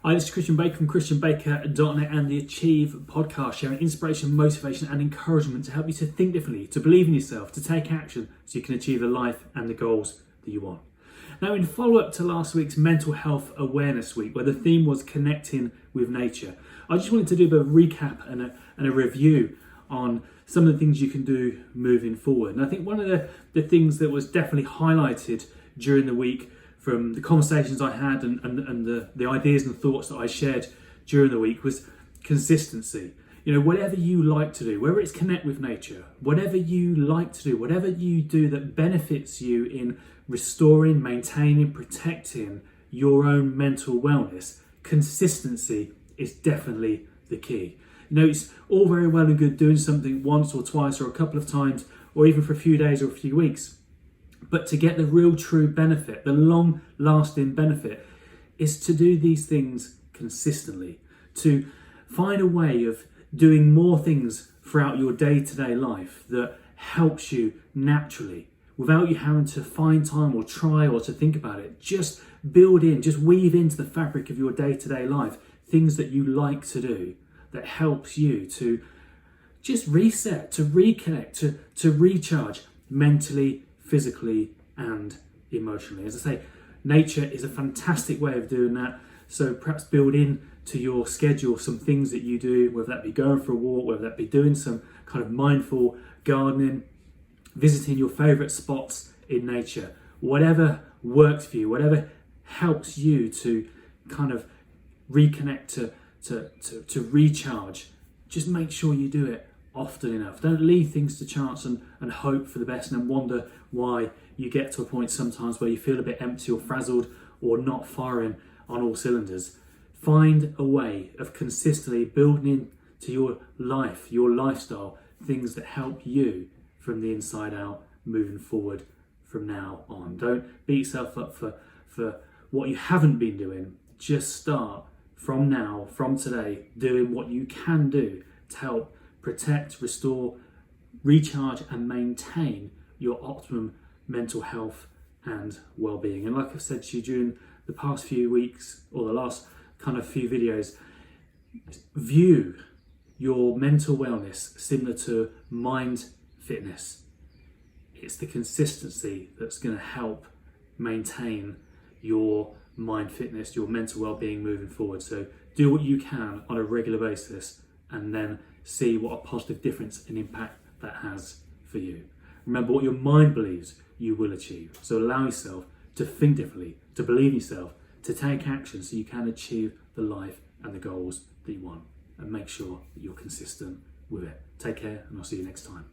Hi, this is Christian Baker from christianbaker.net and the Achieve podcast, sharing inspiration, motivation and encouragement to help you to think differently, to believe in yourself, to take action so you can achieve the life and the goals that you want. Now, in follow-up to last week's Mental Health Awareness Week, where the theme was connecting with nature, I just wanted to do a bit of a recap and a review on some of the things you can do moving forward. And I think one of the things that was definitely highlighted during the week from the conversations I had and the ideas and thoughts that I shared during the week was consistency. You know, whatever you like to do, whether it's connect with nature, whatever you like to do, whatever you do that benefits you in restoring, maintaining, protecting your own mental wellness, consistency is definitely the key. You know, it's all very well and good doing something once or twice or a couple of times, or even for a few days or a few weeks. But to get the real true benefit, the long lasting benefit, is to do these things consistently, to find a way of doing more things throughout your day-to-day life that helps you naturally without you having to find time or try or to think about it. Just build in, just weave into the fabric of your day-to-day life things that you like to do that helps you to just reset, to reconnect, to recharge mentally, physically and emotionally. As I say, nature is a fantastic way of doing that. So perhaps build in to your schedule some things that you do, whether that be going for a walk, whether that be doing some kind of mindful gardening, visiting your favourite spots in nature, whatever works for you, whatever helps you to kind of reconnect, to recharge. Just make sure you do it often enough. Don't leave things to chance and hope for the best and then wonder why you get to a point sometimes where you feel a bit empty or frazzled or not firing on all cylinders. Find a way of consistently building into your life, your lifestyle, things that help you from the inside out moving forward from now on. Don't beat yourself up for what you haven't been doing. Just start from now, from today, doing what you can do to help protect, restore, recharge and maintain your optimum mental health and well-being. And like I've said to you during the past few weeks or the last kind of few videos, view your mental wellness similar to mind fitness. It's the consistency that's going to help maintain your mind fitness, your mental well-being moving forward. So do what you can on a regular basis and then see what a positive difference and impact that has for you. Remember, what your mind believes you will achieve. So allow yourself to think differently, to believe in yourself, to take action so you can achieve the life and the goals that you want. And make sure that you're consistent with it. Take care and I'll see you next time.